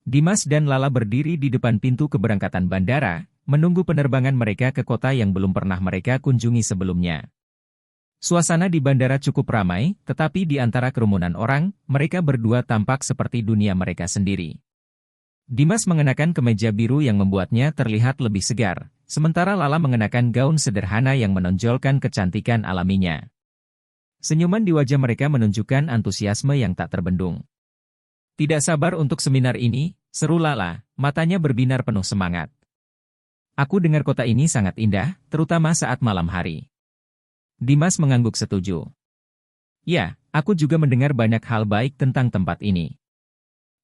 Dimas dan Lala berdiri di depan pintu keberangkatan bandara, menunggu penerbangan mereka ke kota yang belum pernah mereka kunjungi sebelumnya. Suasana di bandara cukup ramai, tetapi di antara kerumunan orang, mereka berdua tampak seperti dunia mereka sendiri. Dimas mengenakan kemeja biru yang membuatnya terlihat lebih segar, sementara Lala mengenakan gaun sederhana yang menonjolkan kecantikan alaminya. Senyuman di wajah mereka menunjukkan antusiasme yang tak terbendung. Tidak sabar untuk seminar ini, seru Lala, matanya berbinar penuh semangat. Aku dengar kota ini sangat indah, terutama saat malam hari. Dimas mengangguk setuju. Ya, aku juga mendengar banyak hal baik tentang tempat ini.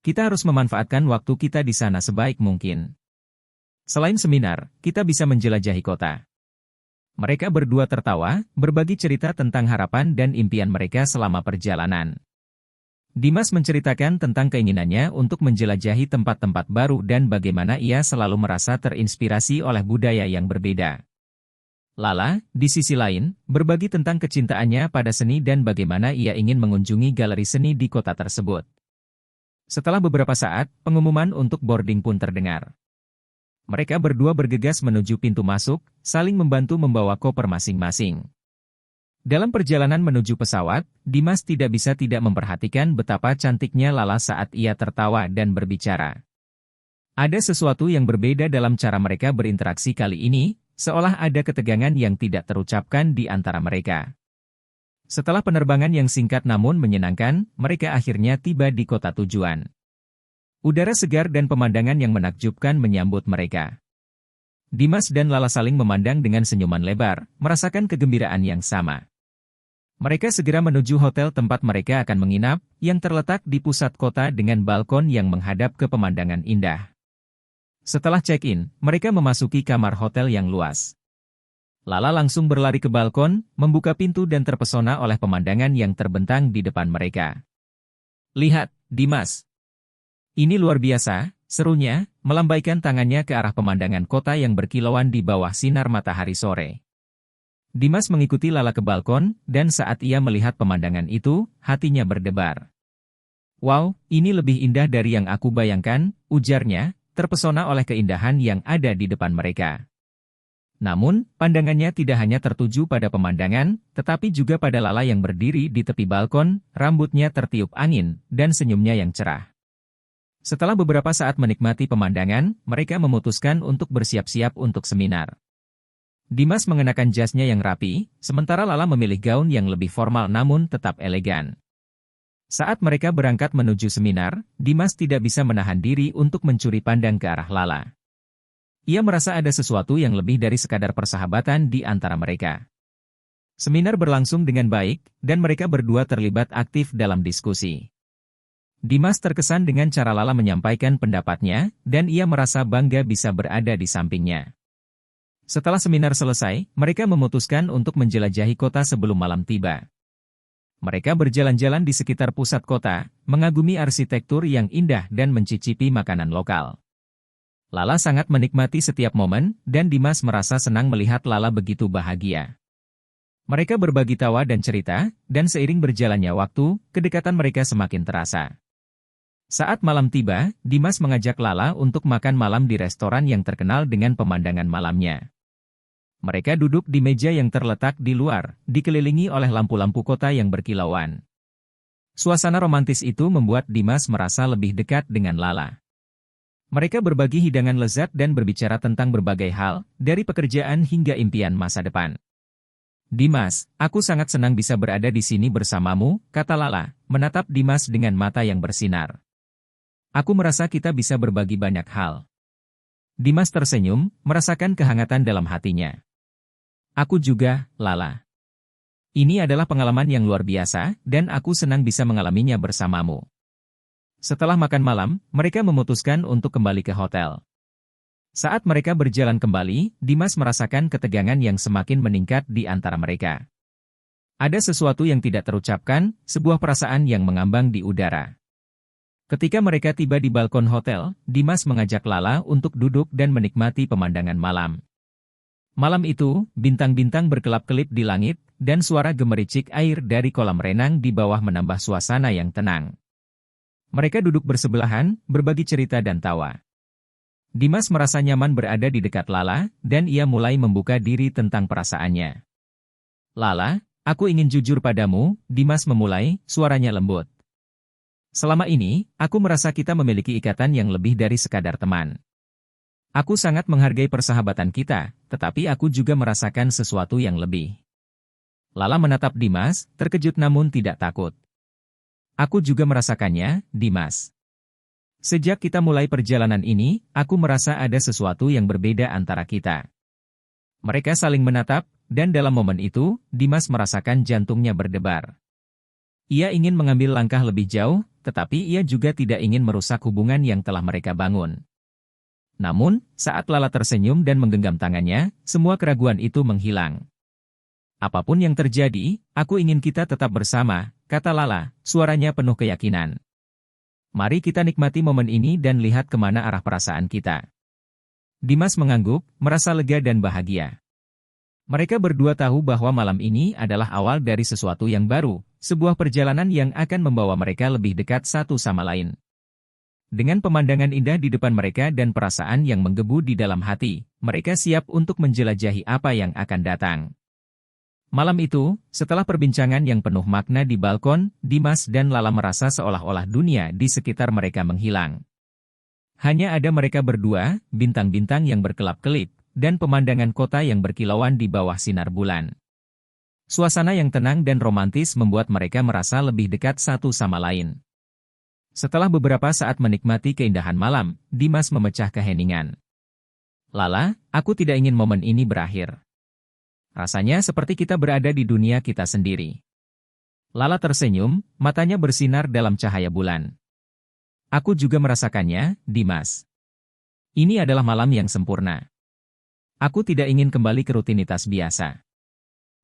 Kita harus memanfaatkan waktu kita di sana sebaik mungkin. Selain seminar, kita bisa menjelajahi kota. Mereka berdua tertawa, berbagi cerita tentang harapan dan impian mereka selama perjalanan. Dimas menceritakan tentang keinginannya untuk menjelajahi tempat-tempat baru dan bagaimana ia selalu merasa terinspirasi oleh budaya yang berbeda. Lala, di sisi lain, berbagi tentang kecintaannya pada seni dan bagaimana ia ingin mengunjungi galeri seni di kota tersebut. Setelah beberapa saat, pengumuman untuk boarding pun terdengar. Mereka berdua bergegas menuju pintu masuk, saling membantu membawa koper masing-masing. Dalam perjalanan menuju pesawat, Dimas tidak bisa tidak memperhatikan betapa cantiknya Lala saat ia tertawa dan berbicara. Ada sesuatu yang berbeda dalam cara mereka berinteraksi kali ini, seolah ada ketegangan yang tidak terucapkan di antara mereka. Setelah penerbangan yang singkat namun menyenangkan, mereka akhirnya tiba di kota tujuan. Udara segar dan pemandangan yang menakjubkan menyambut mereka. Dimas dan Lala saling memandang dengan senyuman lebar, merasakan kegembiraan yang sama. Mereka segera menuju hotel tempat mereka akan menginap, yang terletak di pusat kota dengan balkon yang menghadap ke pemandangan indah. Setelah check-in, mereka memasuki kamar hotel yang luas. Lala langsung berlari ke balkon, membuka pintu dan terpesona oleh pemandangan yang terbentang di depan mereka. Lihat, Dimas. Ini luar biasa, serunya, melambaikan tangannya ke arah pemandangan kota yang berkilauan di bawah sinar matahari sore. Dimas mengikuti Lala ke balkon, dan saat ia melihat pemandangan itu, hatinya berdebar. Wow, ini lebih indah dari yang aku bayangkan, ujarnya, terpesona oleh keindahan yang ada di depan mereka. Namun, pandangannya tidak hanya tertuju pada pemandangan, tetapi juga pada Lala yang berdiri di tepi balkon, rambutnya tertiup angin, dan senyumnya yang cerah. Setelah beberapa saat menikmati pemandangan, mereka memutuskan untuk bersiap-siap untuk seminar. Dimas mengenakan jasnya yang rapi, sementara Lala memilih gaun yang lebih formal namun tetap elegan. Saat mereka berangkat menuju seminar, Dimas tidak bisa menahan diri untuk mencuri pandang ke arah Lala. Ia merasa ada sesuatu yang lebih dari sekadar persahabatan di antara mereka. Seminar berlangsung dengan baik, dan mereka berdua terlibat aktif dalam diskusi. Dimas terkesan dengan cara Lala menyampaikan pendapatnya, dan ia merasa bangga bisa berada di sampingnya. Setelah seminar selesai, mereka memutuskan untuk menjelajahi kota sebelum malam tiba. Mereka berjalan-jalan di sekitar pusat kota, mengagumi arsitektur yang indah dan mencicipi makanan lokal. Lala sangat menikmati setiap momen, dan Dimas merasa senang melihat Lala begitu bahagia. Mereka berbagi tawa dan cerita, dan seiring berjalannya waktu, kedekatan mereka semakin terasa. Saat malam tiba, Dimas mengajak Lala untuk makan malam di restoran yang terkenal dengan pemandangan malamnya. Mereka duduk di meja yang terletak di luar, dikelilingi oleh lampu-lampu kota yang berkilauan. Suasana romantis itu membuat Dimas merasa lebih dekat dengan Lala. Mereka berbagi hidangan lezat dan berbicara tentang berbagai hal, dari pekerjaan hingga impian masa depan. Dimas, aku sangat senang bisa berada di sini bersamamu, kata Lala, menatap Dimas dengan mata yang bersinar. Aku merasa kita bisa berbagi banyak hal. Dimas tersenyum, merasakan kehangatan dalam hatinya. Aku juga, Lala. Ini adalah pengalaman yang luar biasa, dan aku senang bisa mengalaminya bersamamu. Setelah makan malam, mereka memutuskan untuk kembali ke hotel. Saat mereka berjalan kembali, Dimas merasakan ketegangan yang semakin meningkat di antara mereka. Ada sesuatu yang tidak terucapkan, sebuah perasaan yang mengambang di udara. Ketika mereka tiba di balkon hotel, Dimas mengajak Lala untuk duduk dan menikmati pemandangan malam. Malam itu, bintang-bintang berkelap-kelip di langit, dan suara gemericik air dari kolam renang di bawah menambah suasana yang tenang. Mereka duduk bersebelahan, berbagi cerita dan tawa. Dimas merasa nyaman berada di dekat Lala, dan ia mulai membuka diri tentang perasaannya. Lala, aku ingin jujur padamu, Dimas memulai, suaranya lembut. Selama ini, aku merasa kita memiliki ikatan yang lebih dari sekadar teman. Aku sangat menghargai persahabatan kita, tetapi aku juga merasakan sesuatu yang lebih. Lala menatap Dimas, terkejut namun tidak takut. Aku juga merasakannya, Dimas. Sejak kita mulai perjalanan ini, aku merasa ada sesuatu yang berbeda antara kita. Mereka saling menatap, dan dalam momen itu, Dimas merasakan jantungnya berdebar. Ia ingin mengambil langkah lebih jauh, tetapi ia juga tidak ingin merusak hubungan yang telah mereka bangun. Namun, saat Lala tersenyum dan menggenggam tangannya, semua keraguan itu menghilang. Apapun yang terjadi, aku ingin kita tetap bersama, kata Lala, suaranya penuh keyakinan. Mari kita nikmati momen ini dan lihat kemana arah perasaan kita. Dimas mengangguk, merasa lega dan bahagia. Mereka berdua tahu bahwa malam ini adalah awal dari sesuatu yang baru, sebuah perjalanan yang akan membawa mereka lebih dekat satu sama lain. Dengan pemandangan indah di depan mereka dan perasaan yang menggebu di dalam hati, mereka siap untuk menjelajahi apa yang akan datang. Malam itu, setelah perbincangan yang penuh makna di balkon, Dimas dan Lala merasa seolah-olah dunia di sekitar mereka menghilang. Hanya ada mereka berdua, bintang-bintang yang berkelap-kelip, dan pemandangan kota yang berkilauan di bawah sinar bulan. Suasana yang tenang dan romantis membuat mereka merasa lebih dekat satu sama lain. Setelah beberapa saat menikmati keindahan malam, Dimas memecah keheningan. Lala, aku tidak ingin momen ini berakhir. Rasanya seperti kita berada di dunia kita sendiri. Lala tersenyum, matanya bersinar dalam cahaya bulan. Aku juga merasakannya, Dimas. Ini adalah malam yang sempurna. Aku tidak ingin kembali ke rutinitas biasa.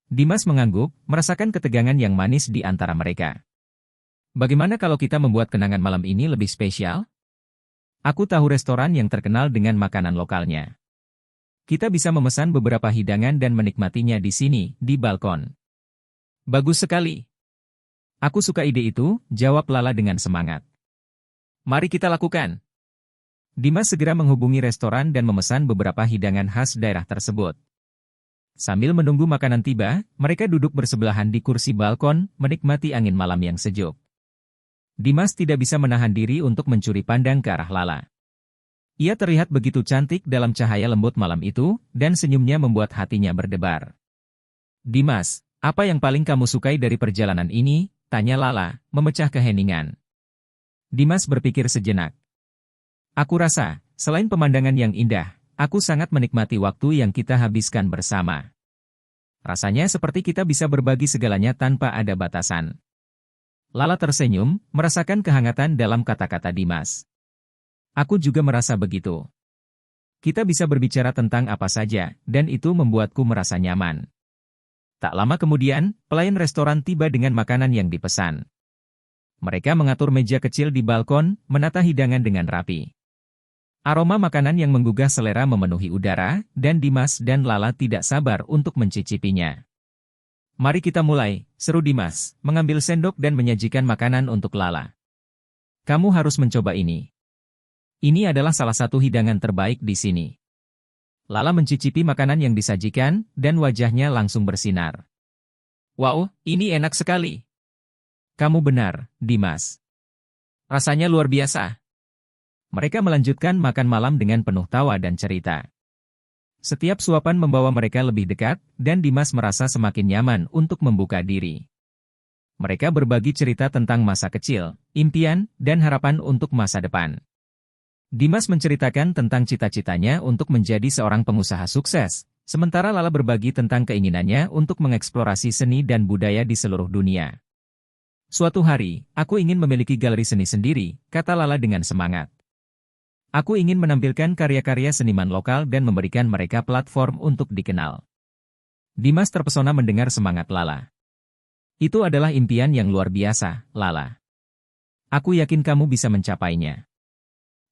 Dimas mengangguk, merasakan ketegangan yang manis di antara mereka. Bagaimana kalau kita membuat kenangan malam ini lebih spesial? Aku tahu restoran yang terkenal dengan makanan lokalnya. Kita bisa memesan beberapa hidangan dan menikmatinya di sini, di balkon. Bagus sekali. Aku suka ide itu, jawab Lala dengan semangat. Mari kita lakukan. Dimas segera menghubungi restoran dan memesan beberapa hidangan khas daerah tersebut. Sambil menunggu makanan tiba, mereka duduk bersebelahan di kursi balkon, menikmati angin malam yang sejuk. Dimas tidak bisa menahan diri untuk mencuri pandang ke arah Lala. Ia terlihat begitu cantik dalam cahaya lembut malam itu, dan senyumnya membuat hatinya berdebar. Dimas, apa yang paling kamu sukai dari perjalanan ini? Tanya Lala, memecah keheningan. Dimas berpikir sejenak. Aku rasa, selain pemandangan yang indah, aku sangat menikmati waktu yang kita habiskan bersama. Rasanya seperti kita bisa berbagi segalanya tanpa ada batasan. Lala tersenyum, merasakan kehangatan dalam kata-kata Dimas. Aku juga merasa begitu. Kita bisa berbicara tentang apa saja, dan itu membuatku merasa nyaman. Tak lama kemudian, pelayan restoran tiba dengan makanan yang dipesan. Mereka mengatur meja kecil di balkon, menata hidangan dengan rapi. Aroma makanan yang menggugah selera memenuhi udara, dan Dimas dan Lala tidak sabar untuk mencicipinya. Mari kita mulai, seru Dimas, mengambil sendok dan menyajikan makanan untuk Lala. Kamu harus mencoba ini. Ini adalah salah satu hidangan terbaik di sini. Lala mencicipi makanan yang disajikan, dan wajahnya langsung bersinar. Wow, ini enak sekali. Kamu benar, Dimas. Rasanya luar biasa. Mereka melanjutkan makan malam dengan penuh tawa dan cerita. Setiap suapan membawa mereka lebih dekat, dan Dimas merasa semakin nyaman untuk membuka diri. Mereka berbagi cerita tentang masa kecil, impian, dan harapan untuk masa depan. Dimas menceritakan tentang cita-citanya untuk menjadi seorang pengusaha sukses, sementara Lala berbagi tentang keinginannya untuk mengeksplorasi seni dan budaya di seluruh dunia. Suatu hari, aku ingin memiliki galeri seni sendiri, kata Lala dengan semangat. Aku ingin menampilkan karya-karya seniman lokal dan memberikan mereka platform untuk dikenal. Dimas terpesona mendengar semangat Lala. Itu adalah impian yang luar biasa, Lala. Aku yakin kamu bisa mencapainya.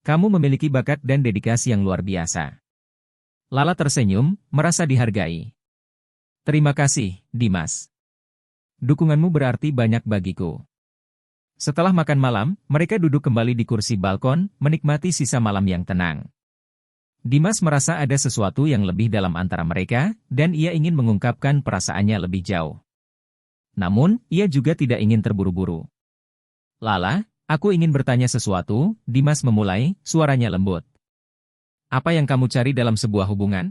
Kamu memiliki bakat dan dedikasi yang luar biasa. Lala tersenyum, merasa dihargai. Terima kasih, Dimas. Dukunganmu berarti banyak bagiku. Setelah makan malam, mereka duduk kembali di kursi balkon, menikmati sisa malam yang tenang. Dimas merasa ada sesuatu yang lebih dalam antara mereka, dan ia ingin mengungkapkan perasaannya lebih jauh. Namun, ia juga tidak ingin terburu-buru. Lala, aku ingin bertanya sesuatu, Dimas memulai, suaranya lembut. Apa yang kamu cari dalam sebuah hubungan?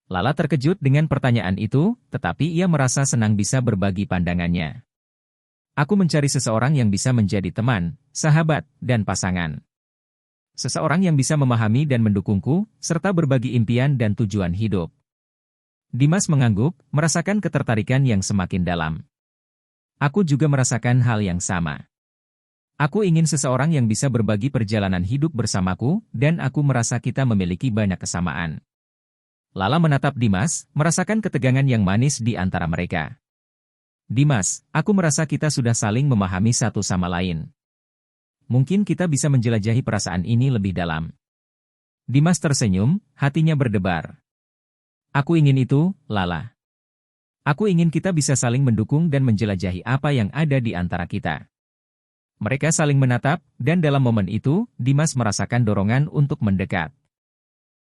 Lala terkejut dengan pertanyaan itu, tetapi ia merasa senang bisa berbagi pandangannya. Aku mencari seseorang yang bisa menjadi teman, sahabat, dan pasangan. Seseorang yang bisa memahami dan mendukungku, serta berbagi impian dan tujuan hidup. Dimas mengangguk, merasakan ketertarikan yang semakin dalam. Aku juga merasakan hal yang sama. Aku ingin seseorang yang bisa berbagi perjalanan hidup bersamaku, dan aku merasa kita memiliki banyak kesamaan. Lala menatap Dimas, merasakan ketegangan yang manis di antara mereka. Dimas, aku merasa kita sudah saling memahami satu sama lain. Mungkin kita bisa menjelajahi perasaan ini lebih dalam. Dimas tersenyum, hatinya berdebar. Aku ingin itu, Lala. Aku ingin kita bisa saling mendukung dan menjelajahi apa yang ada di antara kita. Mereka saling menatap, dan dalam momen itu, Dimas merasakan dorongan untuk mendekat.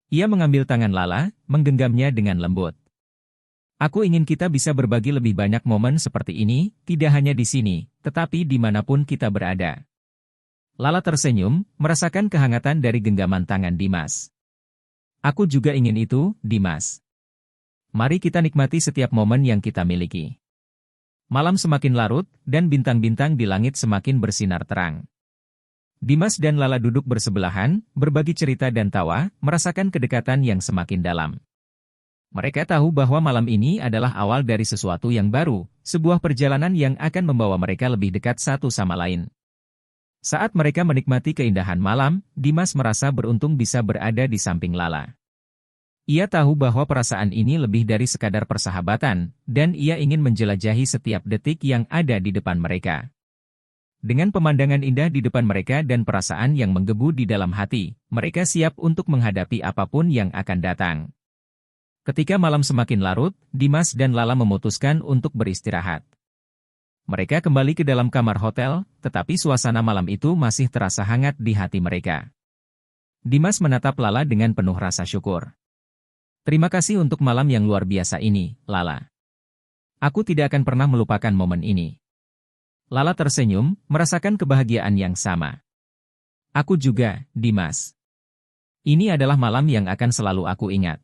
Ia mengambil tangan Lala, menggenggamnya dengan lembut. Aku ingin kita bisa berbagi lebih banyak momen seperti ini, tidak hanya di sini, tetapi dimanapun kita berada. Lala tersenyum, merasakan kehangatan dari genggaman tangan Dimas. Aku juga ingin itu, Dimas. Mari kita nikmati setiap momen yang kita miliki. Malam semakin larut, dan bintang-bintang di langit semakin bersinar terang. Dimas dan Lala duduk bersebelahan, berbagi cerita dan tawa, merasakan kedekatan yang semakin dalam. Mereka tahu bahwa malam ini adalah awal dari sesuatu yang baru, sebuah perjalanan yang akan membawa mereka lebih dekat satu sama lain. Saat mereka menikmati keindahan malam, Dimas merasa beruntung bisa berada di samping Lala. Ia tahu bahwa perasaan ini lebih dari sekadar persahabatan, dan ia ingin menjelajahi setiap detik yang ada di depan mereka. Dengan pemandangan indah di depan mereka dan perasaan yang menggebu di dalam hati, mereka siap untuk menghadapi apapun yang akan datang. Ketika malam semakin larut, Dimas dan Lala memutuskan untuk beristirahat. Mereka kembali ke dalam kamar hotel, tetapi suasana malam itu masih terasa hangat di hati mereka. Dimas menatap Lala dengan penuh rasa syukur. Terima kasih untuk malam yang luar biasa ini, Lala. Aku tidak akan pernah melupakan momen ini. Lala tersenyum, merasakan kebahagiaan yang sama. Aku juga, Dimas. Ini adalah malam yang akan selalu aku ingat.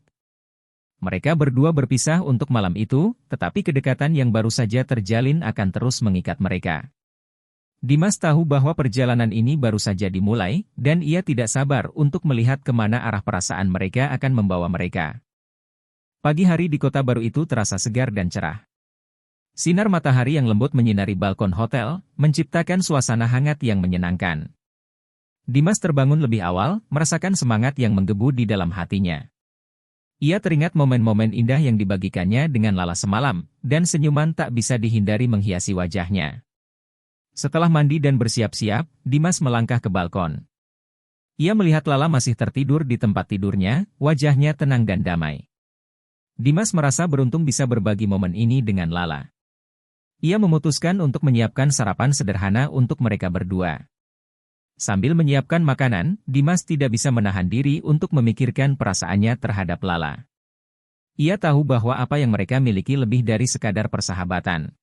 Mereka berdua berpisah untuk malam itu, tetapi kedekatan yang baru saja terjalin akan terus mengikat mereka. Dimas tahu bahwa perjalanan ini baru saja dimulai, dan ia tidak sabar untuk melihat kemana arah perasaan mereka akan membawa mereka. Pagi hari di kota baru itu terasa segar dan cerah. Sinar matahari yang lembut menyinari balkon hotel, menciptakan suasana hangat yang menyenangkan. Dimas terbangun lebih awal, merasakan semangat yang menggebu di dalam hatinya. Ia teringat momen-momen indah yang dibagikannya dengan Lala semalam, dan senyuman tak bisa dihindari menghiasi wajahnya. Setelah mandi dan bersiap-siap, Dimas melangkah ke balkon. Ia melihat Lala masih tertidur di tempat tidurnya, wajahnya tenang dan damai. Dimas merasa beruntung bisa berbagi momen ini dengan Lala. Ia memutuskan untuk menyiapkan sarapan sederhana untuk mereka berdua. Sambil menyiapkan makanan, Dimas tidak bisa menahan diri untuk memikirkan perasaannya terhadap Lala. Ia tahu bahwa apa yang mereka miliki lebih dari sekadar persahabatan.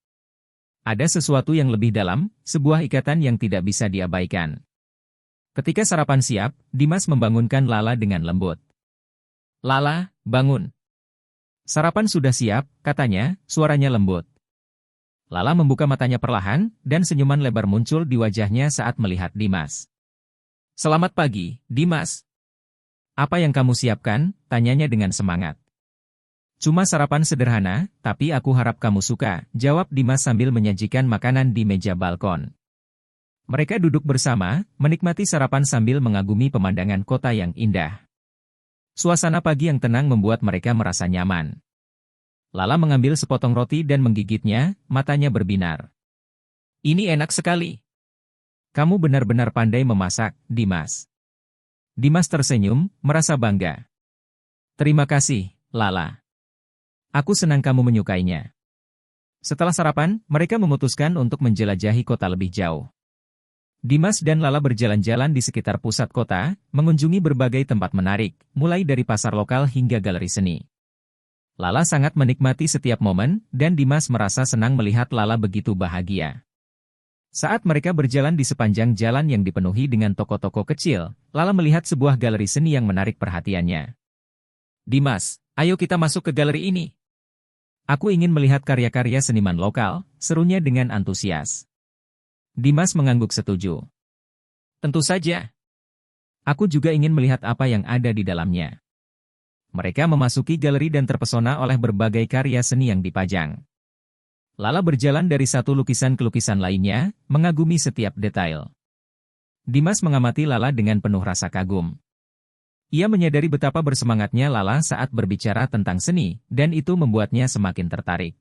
Ada sesuatu yang lebih dalam, sebuah ikatan yang tidak bisa diabaikan. Ketika sarapan siap, Dimas membangunkan Lala dengan lembut. Lala, bangun. Sarapan sudah siap, katanya, suaranya lembut. Lala membuka matanya perlahan, dan senyuman lebar muncul di wajahnya saat melihat Dimas. Selamat pagi, Dimas. Apa yang kamu siapkan? Tanyanya dengan semangat. Cuma sarapan sederhana, tapi aku harap kamu suka, jawab Dimas sambil menyajikan makanan di meja balkon. Mereka duduk bersama, menikmati sarapan sambil mengagumi pemandangan kota yang indah. Suasana pagi yang tenang membuat mereka merasa nyaman. Lala mengambil sepotong roti dan menggigitnya, matanya berbinar. Ini enak sekali. Kamu benar-benar pandai memasak, Dimas. Dimas tersenyum, merasa bangga. Terima kasih, Lala. Aku senang kamu menyukainya. Setelah sarapan, mereka memutuskan untuk menjelajahi kota lebih jauh. Dimas dan Lala berjalan-jalan di sekitar pusat kota, mengunjungi berbagai tempat menarik, mulai dari pasar lokal hingga galeri seni. Lala sangat menikmati setiap momen, dan Dimas merasa senang melihat Lala begitu bahagia. Saat mereka berjalan di sepanjang jalan yang dipenuhi dengan toko-toko kecil, Lala melihat sebuah galeri seni yang menarik perhatiannya. "Dimas, ayo kita masuk ke galeri ini. Aku ingin melihat karya-karya seniman lokal," serunya dengan antusias. Dimas mengangguk setuju. "Tentu saja. Aku juga ingin melihat apa yang ada di dalamnya." Mereka memasuki galeri dan terpesona oleh berbagai karya seni yang dipajang. Lala berjalan dari satu lukisan ke lukisan lainnya, mengagumi setiap detail. Dimas mengamati Lala dengan penuh rasa kagum. Ia menyadari betapa bersemangatnya Lala saat berbicara tentang seni, dan itu membuatnya semakin tertarik.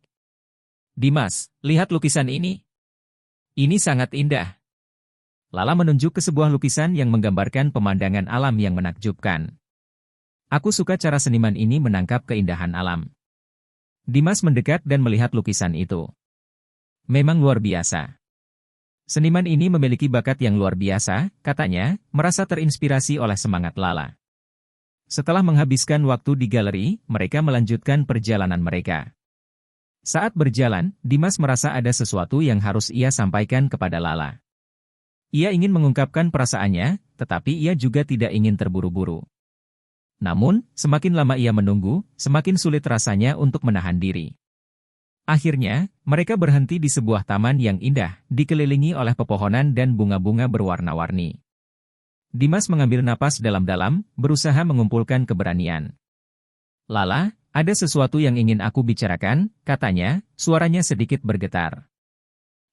"Dimas, lihat lukisan ini. Ini sangat indah." Lala menunjuk ke sebuah lukisan yang menggambarkan pemandangan alam yang menakjubkan. "Aku suka cara seniman ini menangkap keindahan alam." Dimas mendekat dan melihat lukisan itu. Memang luar biasa. Seniman ini memiliki bakat yang luar biasa, katanya, merasa terinspirasi oleh semangat Lala. Setelah menghabiskan waktu di galeri, mereka melanjutkan perjalanan mereka. Saat berjalan, Dimas merasa ada sesuatu yang harus ia sampaikan kepada Lala. Ia ingin mengungkapkan perasaannya, tetapi ia juga tidak ingin terburu-buru. Namun, semakin lama ia menunggu, semakin sulit rasanya untuk menahan diri. Akhirnya, mereka berhenti di sebuah taman yang indah, dikelilingi oleh pepohonan dan bunga-bunga berwarna-warni. Dimas mengambil napas dalam-dalam, berusaha mengumpulkan keberanian. "Lala, ada sesuatu yang ingin aku bicarakan," katanya, suaranya sedikit bergetar.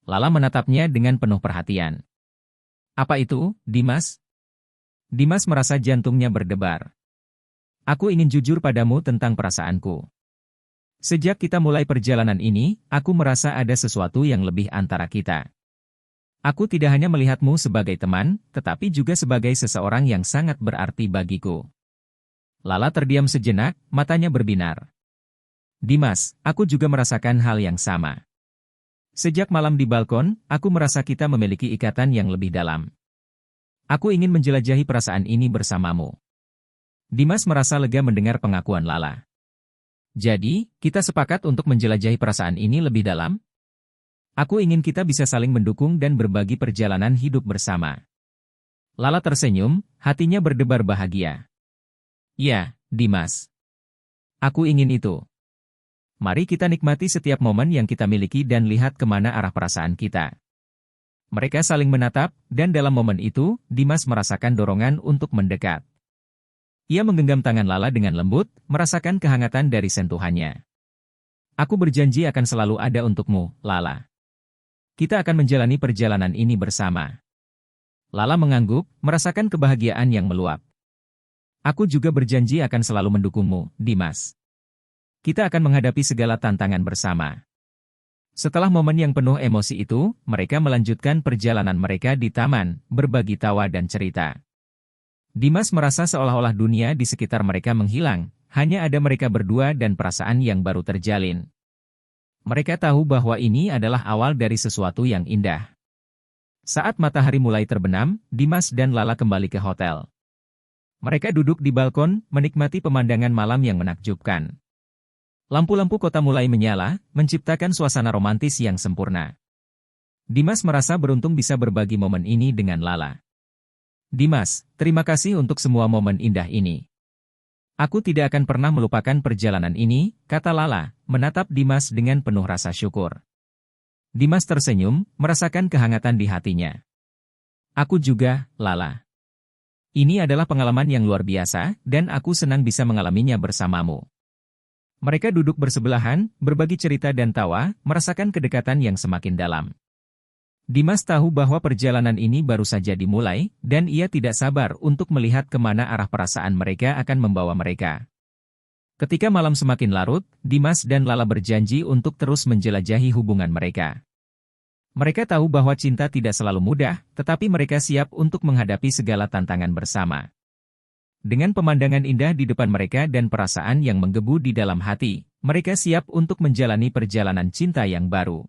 Lala menatapnya dengan penuh perhatian. "Apa itu, Dimas?" Dimas merasa jantungnya berdebar. "Aku ingin jujur padamu tentang perasaanku. Sejak kita mulai perjalanan ini, aku merasa ada sesuatu yang lebih antara kita. Aku tidak hanya melihatmu sebagai teman, tetapi juga sebagai seseorang yang sangat berarti bagiku." Lala terdiam sejenak, matanya berbinar. "Dimas, aku juga merasakan hal yang sama. Sejak malam di balkon, aku merasa kita memiliki ikatan yang lebih dalam. Aku ingin menjelajahi perasaan ini bersamamu." Dimas merasa lega mendengar pengakuan Lala. "Jadi, kita sepakat untuk menjelajahi perasaan ini lebih dalam? Aku ingin kita bisa saling mendukung dan berbagi perjalanan hidup bersama." Lala tersenyum, hatinya berdebar bahagia. "Ya, Dimas. Aku ingin itu. Mari kita nikmati setiap momen yang kita miliki dan lihat kemana arah perasaan kita." Mereka saling menatap, dan dalam momen itu, Dimas merasakan dorongan untuk mendekat. Ia menggenggam tangan Lala dengan lembut, merasakan kehangatan dari sentuhannya. "Aku berjanji akan selalu ada untukmu, Lala. Kita akan menjalani perjalanan ini bersama." Lala mengangguk, merasakan kebahagiaan yang meluap. "Aku juga berjanji akan selalu mendukungmu, Dimas. Kita akan menghadapi segala tantangan bersama." Setelah momen yang penuh emosi itu, mereka melanjutkan perjalanan mereka di taman, berbagi tawa dan cerita. Dimas merasa seolah-olah dunia di sekitar mereka menghilang, hanya ada mereka berdua dan perasaan yang baru terjalin. Mereka tahu bahwa ini adalah awal dari sesuatu yang indah. Saat matahari mulai terbenam, Dimas dan Lala kembali ke hotel. Mereka duduk di balkon, menikmati pemandangan malam yang menakjubkan. Lampu-lampu kota mulai menyala, menciptakan suasana romantis yang sempurna. Dimas merasa beruntung bisa berbagi momen ini dengan Lala. "Dimas, terima kasih untuk semua momen indah ini. Aku tidak akan pernah melupakan perjalanan ini," kata Lala, menatap Dimas dengan penuh rasa syukur. Dimas tersenyum, merasakan kehangatan di hatinya. "Aku juga, Lala. Ini adalah pengalaman yang luar biasa, dan aku senang bisa mengalaminya bersamamu." Mereka duduk bersebelahan, berbagi cerita dan tawa, merasakan kedekatan yang semakin dalam. Dimas tahu bahwa perjalanan ini baru saja dimulai, dan ia tidak sabar untuk melihat kemana arah perasaan mereka akan membawa mereka. Ketika malam semakin larut, Dimas dan Lala berjanji untuk terus menjelajahi hubungan mereka. Mereka tahu bahwa cinta tidak selalu mudah, tetapi mereka siap untuk menghadapi segala tantangan bersama. Dengan pemandangan indah di depan mereka dan perasaan yang menggebu di dalam hati, mereka siap untuk menjalani perjalanan cinta yang baru.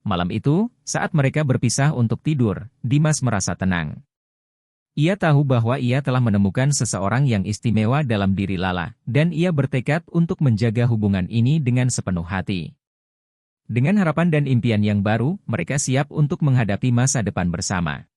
Malam itu, saat mereka berpisah untuk tidur, Dimas merasa tenang. Ia tahu bahwa ia telah menemukan seseorang yang istimewa dalam diri Lala, dan ia bertekad untuk menjaga hubungan ini dengan sepenuh hati. Dengan harapan dan impian yang baru, mereka siap untuk menghadapi masa depan bersama.